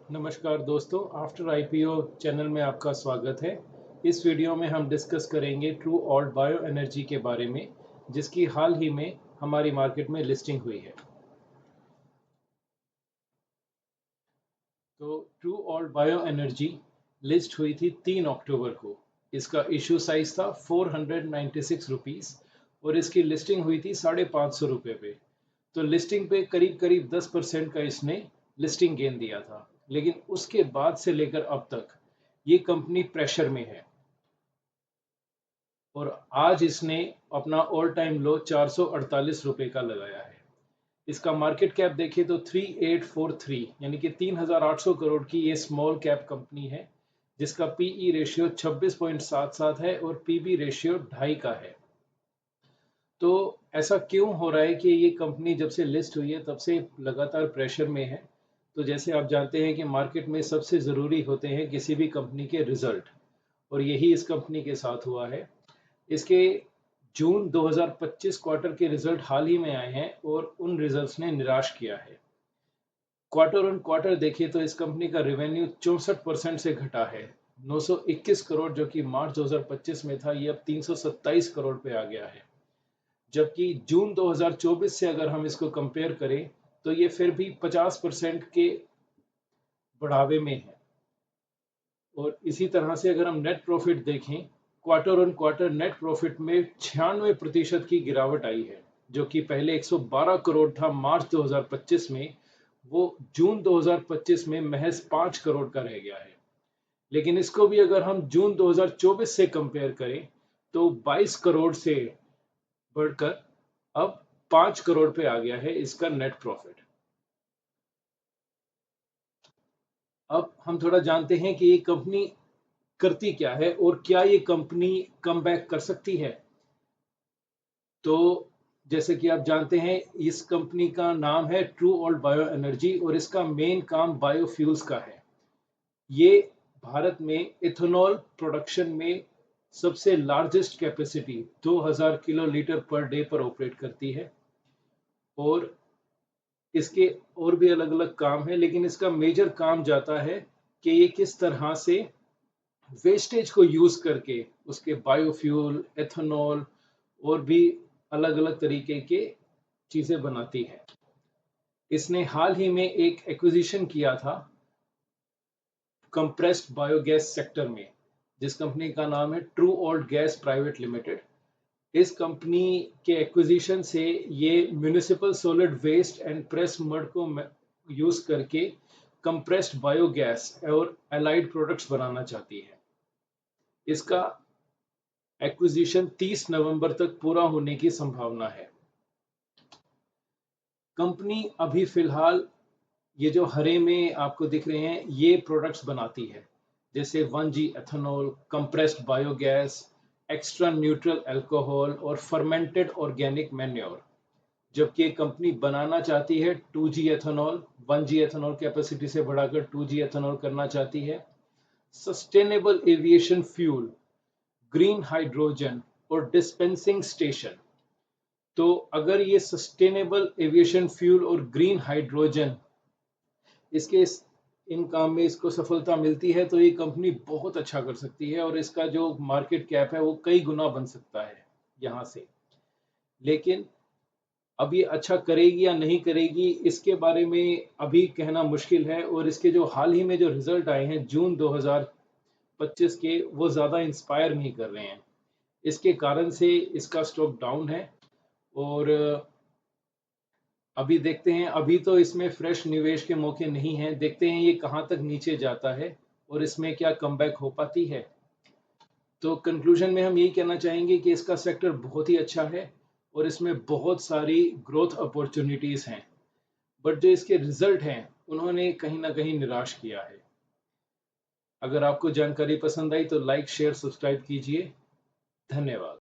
नमस्कार दोस्तों, after IPO channel में आपका स्वागत है। इस वीडियो में हम डिस्कस करेंगे ट्रू ऑल्ट बायो एनर्जी के बारे में, जिसकी हाल ही में हमारी मार्केट में लिस्टिंग हुई है। तो true alt bio energy list हुई थी 3 अक्टूबर को। इसका इशू साइज था 496 रुपीस और इसकी लिस्टिंग हुई थी 550 रुपये पे। तो लिस्टिंग पे करीब करीब 10% का इसने लिस्टिंग गेन दिया था, लेकिन उसके बाद से लेकर अब तक ये कंपनी प्रेशर में है और आज इसने अपना ऑल टाइम लो 448 रुपए का लगाया है। इसका मार्केट कैप देखें तो 3843 यानी कि 3800 करोड़ की ये स्मॉल कैप कंपनी है, जिसका पीई रेशियो 26.77 है और पीबी रेशियो 2.5 का है। तो ऐसा क्यों हो रहा है कि ये कंपनी जब से लिस्ट हुई है तब से लगातार प्रेशर में है। तो जैसे आप जानते हैं कि मार्केट में सबसे ज़रूरी होते हैं किसी भी कंपनी के रिजल्ट, और यही इस कंपनी के साथ हुआ है। इसके जून 2025 क्वार्टर के रिजल्ट हाल ही में आए हैं और उन रिजल्ट्स ने निराश किया है। क्वार्टर ऑन क्वार्टर देखिए तो इस कंपनी का रेवेन्यू 64% से घटा है। 921 करोड़ जो कि मार्च 2025 में था, ये अब 327 करोड़ पे आ गया है। जबकि जून 2024 से अगर हम इसको कंपेयर करें तो ये फिर भी 50% के बढ़ावे में है। और इसी तरह से अगर हम नेट प्रॉफिट देखें, quarter on quarter net profit में 96% की गिरावट आई है। जो कि पहले 112 करोड़ था मार्च 2025 में, वो जून 2025 में महज 5 करोड़ का रह गया है। लेकिन इसको भी अगर हम जून 2024 से कंपेयर करें तो 22 करोड़ से बढ़कर अब 5 करोड़ पे आ गया है इसका नेट प्रॉफिट। अब हम थोड़ा जानते हैं कि ये कंपनी करती क्या है और क्या ये कंपनी कम बैक कर सकती है। तो जैसे कि आप जानते हैं, इस कंपनी का नाम है ट्रू ऑल्ट बायो एनर्जी और इसका मेन काम बायोफ्यूल्स का है। ये भारत में इथेनॉल प्रोडक्शन में सबसे largest capacity 2000 kilo litre per day पर ऑपरेट करती है। और इसके और भी अलग अलग काम है, लेकिन इसका मेजर काम जाता है कि ये किस तरह से वेस्टेज को यूज करके उसके बायोफ्यूल, एथेनॉल और भी अलग अलग तरीके के चीजें बनाती है। इसने हाल ही में एक एक्विजिशन किया था कंप्रेस्ड बायोगैस सेक्टर में, जिस कंपनी का नाम है true alt gas private limited. इस कंपनी के एक्विजिशन से ये municipal solid waste and press mud को यूज करके कंप्रेस्ड बायोगैस और एलाइड प्रोडक्ट्स बनाना चाहती है। इसका एक्विजिशन 30 नवंबर तक पूरा होने की संभावना है। कंपनी अभी फिलहाल ये जो हरे में आपको दिख रहे हैं ये प्रोडक्ट्स बनाती है, जैसे 1G ethanol, compressed biogas, extra neutral alcohol और फर्मेंटेड ऑर्गेनिक मैन्योर। जबकि कंपनी बनाना चाहती है 2G ethanol, 1G ethanol capacity से बढ़ाकर 2G एथेनॉल करना चाहती है। Sustainable aviation fuel, green hydrogen और डिस्पेंसिंग स्टेशन। तो अगर ये सस्टेनेबल एविएशन फ्यूल और ग्रीन हाइड्रोजन इसके इन काम में इसको सफलता मिलती है तो ये कंपनी बहुत अच्छा कर सकती है और इसका जो मार्केट कैप है वो कई गुना बन सकता है यहाँ से। लेकिन अब ये अच्छा करेगी या नहीं करेगी इसके बारे में अभी कहना मुश्किल है। और इसके जो हाल ही में जो रिजल्ट आए हैं जून 2025 के, वो ज़्यादा इंस्पायर नहीं कर रहे हैं। इसके कारण से इसका स्टॉक डाउन है। और अभी देखते हैं, अभी तो इसमें फ्रेश निवेश के मौके नहीं हैं। देखते हैं ये कहाँ तक नीचे जाता है और इसमें क्या कमबैक हो पाती है। तो कंक्लूजन में हम यही कहना चाहेंगे कि इसका सेक्टर बहुत ही अच्छा है और इसमें बहुत सारी ग्रोथ अपॉर्चुनिटीज हैं, बट जो इसके रिजल्ट हैं उन्होंने कहीं ना कहीं निराश किया है। अगर आपको जानकारी पसंद आई तो लाइक, शेयर, सब्सक्राइब कीजिए। धन्यवाद।